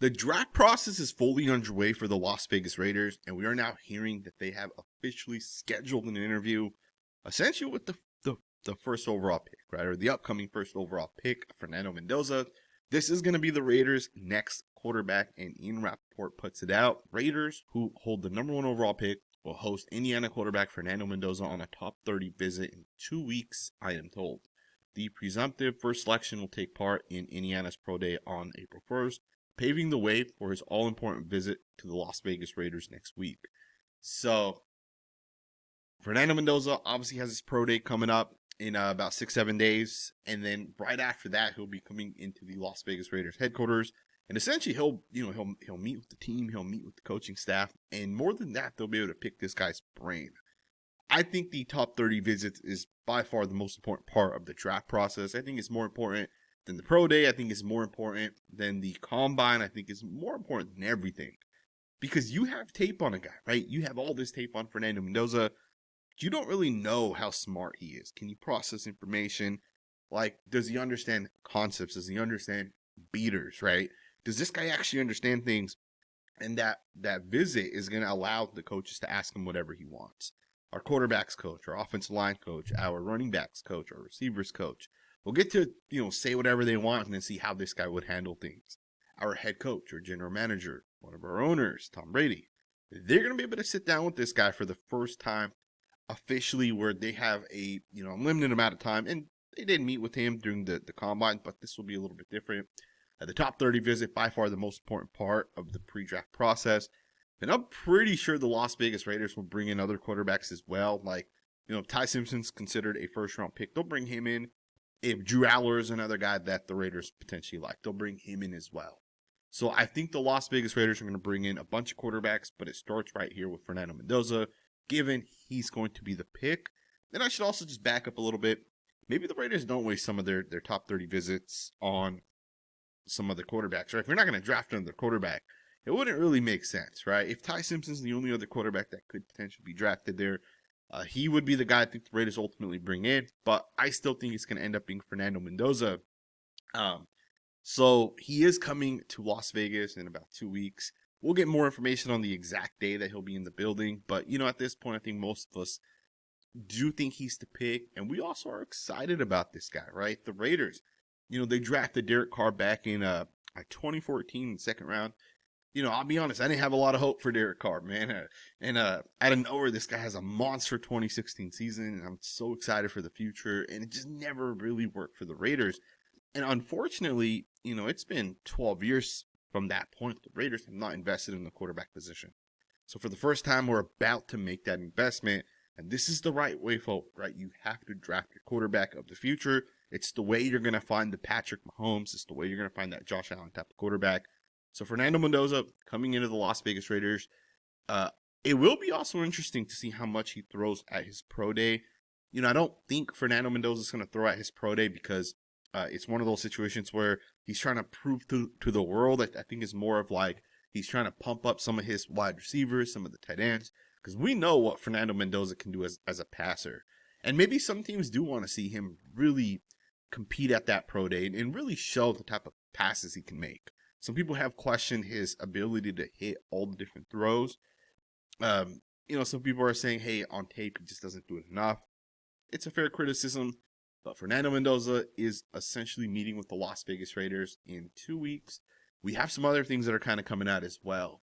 The draft process is fully underway for the Las Vegas Raiders, and we are now hearing that they have officially scheduled an interview, essentially with the first overall pick, right? Or the upcoming first overall pick, Fernando Mendoza. This is going to be the Raiders' next quarterback, and Ian Rappaport puts it out. Raiders, who hold the number 1 overall pick, will host Indiana quarterback Fernando Mendoza on a top 30 visit in 2 weeks, I am told. The presumptive first selection will take part in Indiana's Pro Day on April 1st, paving the way for his all-important visit to the Las Vegas Raiders next week. So, Fernando Mendoza obviously has his Pro Day coming up in about 6-7 days, and then right after that, he'll be coming into the Las Vegas Raiders headquarters, and essentially he'll meet with the team, he'll meet with the coaching staff, and more than that, they'll be able to pick this guy's brain. I think the top 30 visits is by far the most important part of the draft process. I think it's more important than the Pro Day. I think it's more important than the Combine. I think it's more important than everything. Because you have tape on a guy, right? You have all this tape on Fernando Mendoza. You don't really know how smart he is. Can he process information? Like, does he understand concepts? Does he understand beaters, right? Does this guy actually understand things? And that visit is going to allow the coaches to ask him whatever he wants. Our quarterbacks coach, our offensive line coach, our running backs coach, our receivers coach will get to, say whatever they want and then see how this guy would handle things. Our head coach or general manager, one of our owners, Tom Brady, they're going to be able to sit down with this guy for the first time officially, where they have a, limited amount of time. And they did meet with him during the Combine, but this will be a little bit different. The top 30 visit, by far the most important part of the pre-draft process. And I'm pretty sure the Las Vegas Raiders will bring in other quarterbacks as well. Like, Ty Simpson's considered a first-round pick. They'll bring him in. If Drew Aller is another guy that the Raiders potentially like, they'll bring him in as well. So I think the Las Vegas Raiders are going to bring in a bunch of quarterbacks, but it starts right here with Fernando Mendoza, given he's going to be the pick. Then I should also just back up a little bit. Maybe the Raiders don't waste some of their top 30 visits on some other quarterbacks, right? If you're not going to draft another quarterback, it wouldn't really make sense, right? If Ty Simpson's the only other quarterback that could potentially be drafted there, he would be the guy I think the Raiders ultimately bring in. But I still think it's going to end up being Fernando Mendoza. So he is coming to Las Vegas in about 2 weeks. We'll get more information on the exact day that he'll be in the building. But, at this point, I think most of us do think he's the pick. And we also are excited about this guy, right? The Raiders, they drafted Derek Carr back in 2014 second round. I'll be honest, I didn't have a lot of hope for Derek Carr, man. And out of nowhere, this guy has a monster 2016 season, and I'm so excited for the future. And it just never really worked for the Raiders. And unfortunately, it's been 12 years from that point. The Raiders have not invested in the quarterback position. So for the first time, we're about to make that investment. And this is the right way forward, right? You have to draft your quarterback of the future. It's the way you're going to find the Patrick Mahomes. It's the way you're going to find that Josh Allen type of quarterback. So Fernando Mendoza coming into the Las Vegas Raiders. It will be also interesting to see how much he throws at his Pro Day. I don't think Fernando Mendoza is going to throw at his Pro Day because it's one of those situations where he's trying to prove to the world. I think it's more of like he's trying to pump up some of his wide receivers, some of the tight ends, because we know what Fernando Mendoza can do as a passer. And maybe some teams do want to see him really compete at that Pro Day and really show the type of passes he can make. Some people have questioned his ability to hit all the different throws. Some people are saying, hey, on tape, he just doesn't do it enough. It's a fair criticism, but Fernando Mendoza is essentially meeting with the Las Vegas Raiders in 2 weeks. We have some other things that are kind of coming out as well.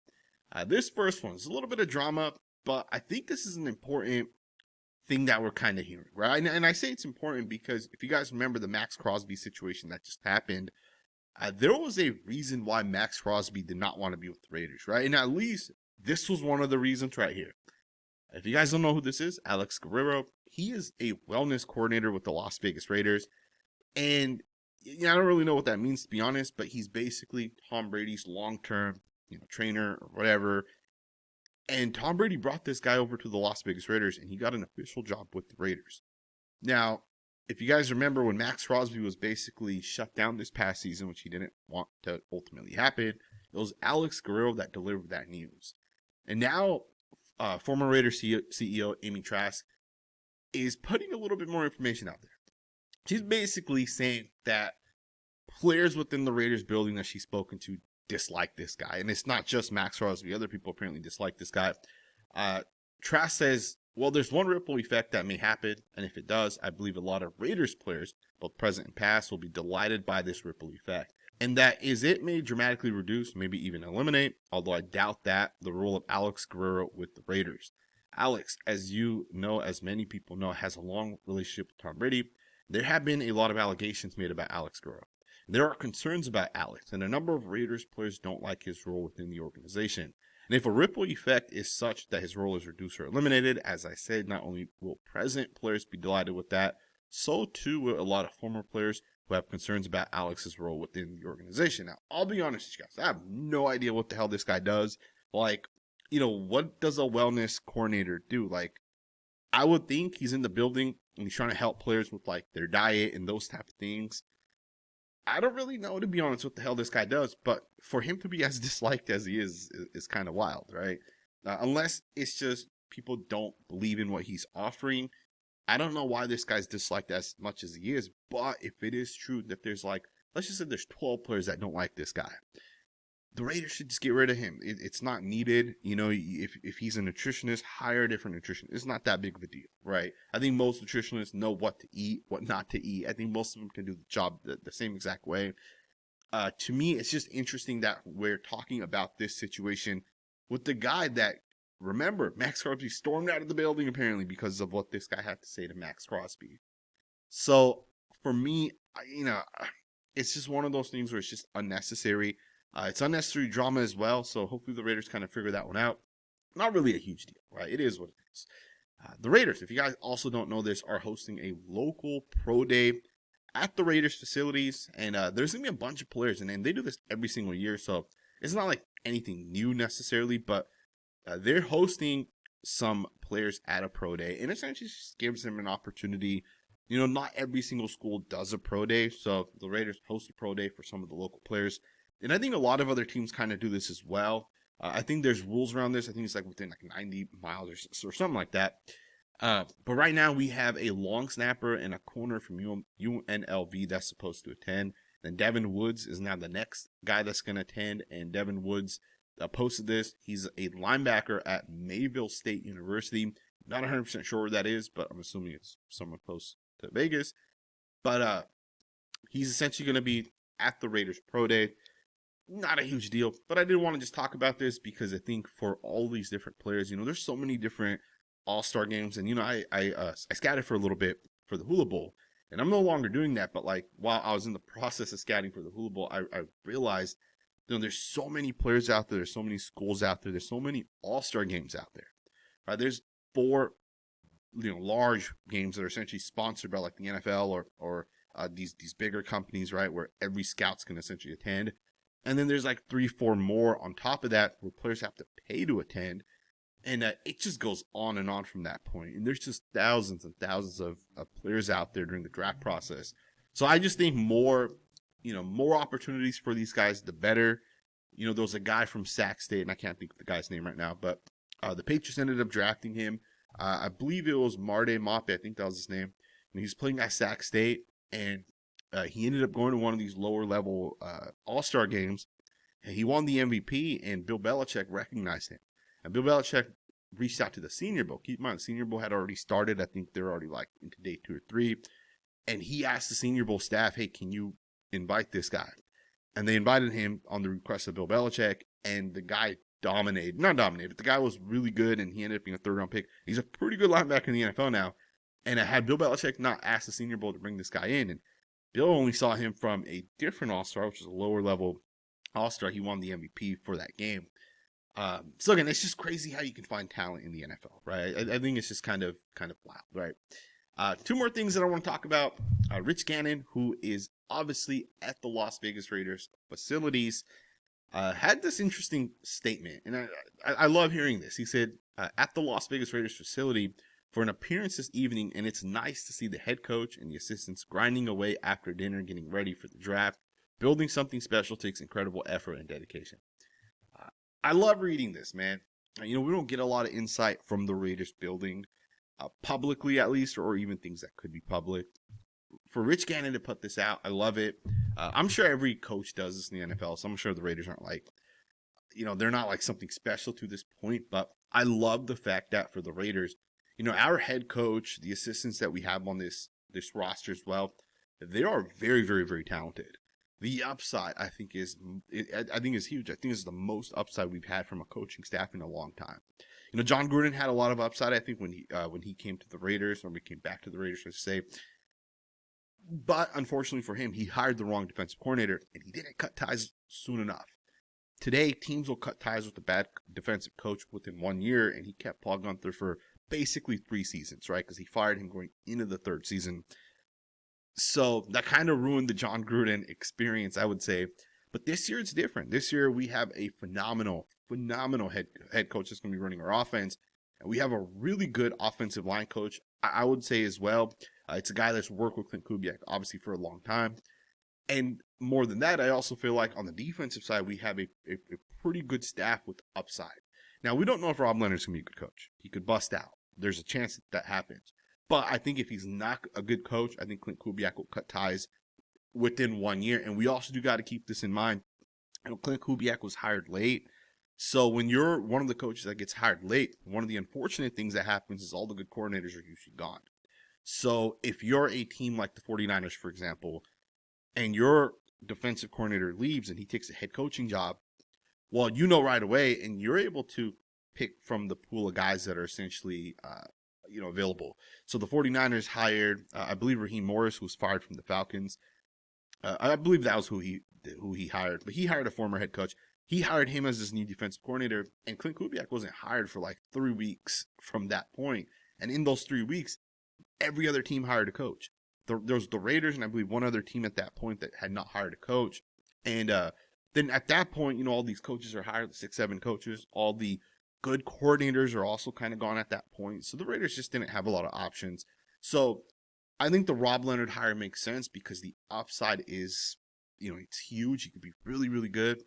This first one is a little bit of drama, but I think this is an important thing that we're kind of hearing, right? And I say it's important because if you guys remember the Maxx Crosby situation that just happened, there was a reason why Maxx Crosby did not want to be with the Raiders, right? And at least this was one of the reasons right here. If you guys don't know who this is, Alex Guerrero, he is a wellness coordinator with the Las Vegas Raiders. And I don't really know what that means, to be honest, but he's basically Tom Brady's long-term trainer or whatever. And Tom Brady brought this guy over to the Las Vegas Raiders, and he got an official job with the Raiders. Now, if you guys remember when Maxx Crosby was basically shut down this past season, which he didn't want to ultimately happen, it was Alex Guerrero that delivered that news. And now, former Raiders CEO Amy Trask is putting a little bit more information out there. She's basically saying that players within the Raiders building that she's spoken to dislike this guy. And it's not just Maxx Crosby. Other people apparently dislike this guy. Trask says, well, there's one ripple effect that may happen. And if it does, I believe a lot of Raiders players, both present and past, will be delighted by this ripple effect. And that is, it may dramatically reduce, maybe even eliminate, although I doubt that, the role of Alex Guerrero with the Raiders. Alex, as you know, as many people know, has a long relationship with Tom Brady. There have been a lot of allegations made about Alex Guerrero. There are concerns about Alex, and a number of Raiders players don't like his role within the organization. And if a ripple effect is such that his role is reduced or eliminated, as I said, not only will present players be delighted with that, so too will a lot of former players who have concerns about Alex's role within the organization. Now, I'll be honest with you guys, I have no idea what the hell this guy does. Like, what does a wellness coordinator do? Like, I would think he's in the building and he's trying to help players with like their diet and those type of things. I don't really know, to be honest, what the hell this guy does, but for him to be as disliked as he is kind of wild, right? Unless it's just people don't believe in what he's offering. I don't know why this guy's disliked as much as he is, but if it is true that there's like, let's just say there's 12 players that don't like this guy, the Raiders should just get rid of him. It's not needed. If he's a nutritionist, hire a different nutritionist. It's not that big of a deal, right? I think most nutritionists know what to eat, what not to eat. I think most of them can do the job the same exact way. To me, it's just interesting that we're talking about this situation with the guy that, remember, Maxx Crosby stormed out of the building apparently because of what this guy had to say to Maxx Crosby. So for me, it's just one of those things where it's just unnecessary. It's unnecessary drama as well, so hopefully the Raiders kind of figure that one out. Not really a huge deal, right? It is what it is. The Raiders, if you guys also don't know this, are hosting a local pro day at the Raiders facilities, and there's going to be a bunch of players, and they do this every single year, so it's not like anything new necessarily, but they're hosting some players at a pro day, and essentially just gives them an opportunity. Not every single school does a pro day, so the Raiders host a pro day for some of the local players. And I think a lot of other teams kind of do this as well. I think there's rules around this. I think it's like within like 90 miles or something like that. But right now we have a long snapper and a corner from UNLV that's supposed to attend. Then Devin Woods is now the next guy that's going to attend. And Devin Woods posted this. He's a linebacker at Mayville State University. Not 100% sure where that is, but I'm assuming it's somewhere close to Vegas. But he's essentially going to be at the Raiders Pro Day. Not a huge deal, but I did want to just talk about this because I think for all these different players, there's so many different all-star games, and I scouted for a little bit for the Hula Bowl, and I'm no longer doing that. But like while I was in the process of scouting for the Hula Bowl, I realized there's so many players out there, there's so many schools out there, there's so many all-star games out there. Right? There's 4 large games that are essentially sponsored by like the NFL or these bigger companies, right, where every scout's can essentially attend. And then there's like 3-4 more on top of that where players have to pay to attend. And it just goes on and on from that point. And there's just thousands and thousands of players out there during the draft process. So I just think more opportunities for these guys, the better. There was a guy from Sac State, and I can't think of the guy's name right now, but the Patriots ended up drafting him. I believe it was Marde Mape, I think that was his name. And he's playing at Sac State, and he ended up going to one of these lower level all-star games, and he won the MVP, and Bill Belichick recognized him. And Bill Belichick reached out to the Senior Bowl. Keep in mind, the Senior Bowl had already started. I think they're already like into day 2 or 3. And he asked the Senior Bowl staff, hey, can you invite this guy? And they invited him on the request of Bill Belichick, and the guy not dominated, but the guy was really good, and he ended up being a 3rd-round pick. He's a pretty good linebacker in the NFL now. And I had Bill Belichick not asked the Senior Bowl to bring this guy in, and Bill only saw him from a different All-Star, which is a lower-level All-Star. He won the MVP for that game. So again, it's just crazy how you can find talent in the NFL, right? I think it's just kind of wild, right? 2 more things that I want to talk about. Rich Gannon, who is obviously at the Las Vegas Raiders facilities, had this interesting statement, and I love hearing this. He said, at the Las Vegas Raiders facility for an appearance this evening, and it's nice to see the head coach and the assistants grinding away after dinner, getting ready for the draft. Building something special takes incredible effort and dedication. I love reading this, man. We don't get a lot of insight from the Raiders building, publicly at least, or even things that could be public. for Rich Gannon to put this out, I love it. I'm sure every coach does this in the NFL, so I'm sure the Raiders aren't like, they're not like something special to this point, but I love the fact that for the Raiders, our head coach, the assistants that we have on this roster as well, they are very, very, very talented. The upside, I think, is huge. I think it's the most upside we've had from a coaching staff in a long time. John Gruden had a lot of upside, I think, when he came to the Raiders, or when he came back to the Raiders, I should say. But unfortunately for him, he hired the wrong defensive coordinator, and he didn't cut ties soon enough. Today, teams will cut ties with a bad defensive coach within 1 year, and he kept Paul Guenther for basically 3 seasons, right? Because he fired him going into the 3rd season. So that kind of ruined the John Gruden experience, I would say. But this year it's different. This year we have a phenomenal head coach that's going to be running our offense. And we have a really good offensive line coach, I would say as well. It's a guy that's worked with Klint Kubiak, obviously, for a long time. And more than that, I also feel like on the defensive side, we have a pretty good staff with upside. Now, we don't know if Rob Leonard's going to be a good coach. He could bust out. There's a chance that happens. But I think if he's not a good coach, I think Klint Kubiak will cut ties within 1 year. And we also do got to keep this in mind. Klint Kubiak was hired late. So when you're one of the coaches that gets hired late, one of the unfortunate things that happens is all the good coordinators are usually gone. So if you're a team like the 49ers, for example, and your defensive coordinator leaves and he takes a head coaching job, well, right away, and you're able to pick from the pool of guys that are essentially, available. So the 49ers hired, I believe, Raheem Morris, who was fired from the Falcons. I believe that was who he hired, but he hired a former head coach. He hired him as his new defensive coordinator, and Klint Kubiak wasn't hired for like 3 weeks from that point. And in those 3 weeks, every other team hired a coach. There was the Raiders, and I believe one other team at that point that had not hired a coach. And then at that point, all these coaches are hired, 6, 7 coaches. All the good coordinators are also kind of gone at that point. So the Raiders just didn't have a lot of options. So I think the Rob Leonard hire makes sense because the upside is, it's huge. He could be really, really good.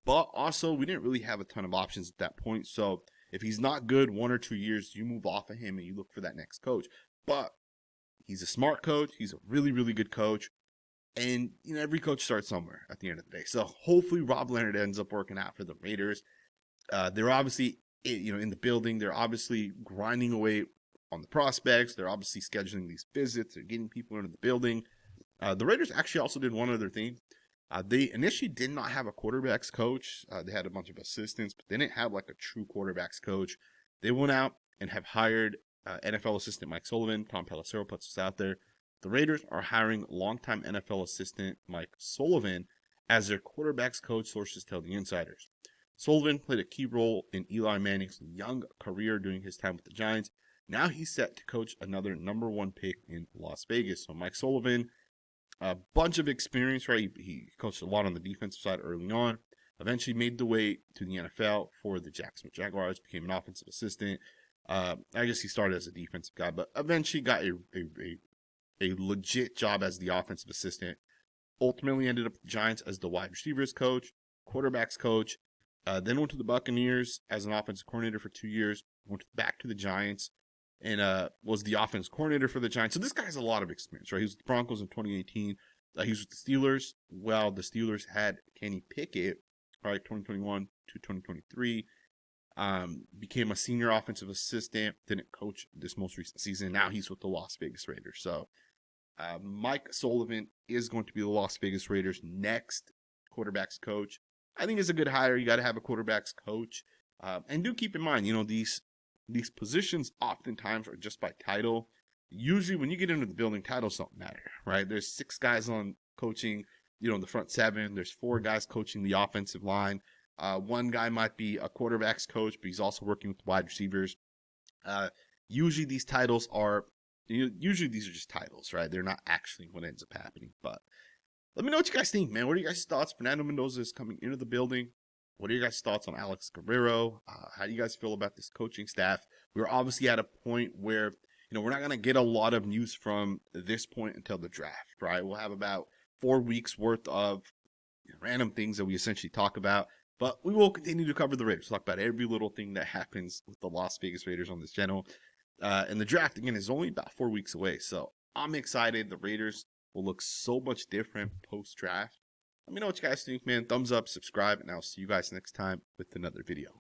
But also, we didn't really have a ton of options at that point. So if he's not good 1 or 2 years, you move off of him and you look for that next coach. But he's a smart coach. He's a really, really good coach. And, every coach starts somewhere at the end of the day. So hopefully Rob Leonard ends up working out for the Raiders. They're obviously, in the building. They're obviously grinding away on the prospects. They're obviously scheduling these visits. They're getting people into the building. The Raiders actually also did one other thing. They initially did not have a quarterbacks coach. They had a bunch of assistants, but they didn't have like a true quarterbacks coach. They went out and have hired NFL assistant Mike Sullivan. Tom Pelissero puts this out there. The Raiders are hiring longtime NFL assistant Mike Sullivan as their quarterbacks coach, sources tell the insiders. Sullivan played a key role in Eli Manning's young career during his time with the Giants. Now he's set to coach another number 1 pick in Las Vegas. So Mike Sullivan, a bunch of experience, right? He coached a lot on the defensive side early on. Eventually made the way to the NFL for the Jacksonville Jaguars, became an offensive assistant. I guess he started as a defensive guy, but eventually got a legit job as the offensive assistant. Ultimately ended up with the Giants as the wide receivers coach, quarterbacks coach. Then went to the Buccaneers as an offensive coordinator for 2 years. Went back to the Giants and was the offense coordinator for the Giants. So this guy has a lot of experience, right? He was with the Broncos in 2018. He was with the Steelers. Well, the Steelers had Kenny Pickett, right, 2021 to 2023. Became a senior offensive assistant. Didn't coach this most recent season. Now he's with the Las Vegas Raiders. So Mike Sullivan is going to be the Las Vegas Raiders' next quarterbacks coach. I think it's a good hire. You got to have a quarterbacks coach. And do keep in mind, these positions oftentimes are just by title. Usually when you get into the building, titles don't matter, right? There's 6 guys on coaching, the front 7. There's 4 guys coaching the offensive line. 1 guy might be a quarterbacks coach, but he's also working with wide receivers. Usually these titles are, usually these are just titles, right? They're not actually what ends up happening. But let me know what you guys think, man. What are you guys' thoughts? Fernando Mendoza is coming into the building. What are your guys' thoughts on Alex Guerrero? How do you guys feel about this coaching staff? We're obviously at a point where, we're not going to get a lot of news from this point until the draft, right? We'll have about 4 weeks worth of random things that we essentially talk about. But we will continue to cover the Raiders. Talk about every little thing that happens with the Las Vegas Raiders on this channel. And the draft, again, is only about 4 weeks away. So I'm excited. The Raiders will look so much different post-draft. Let me know what you guys think, man. Thumbs up, subscribe, and I'll see you guys next time with another video.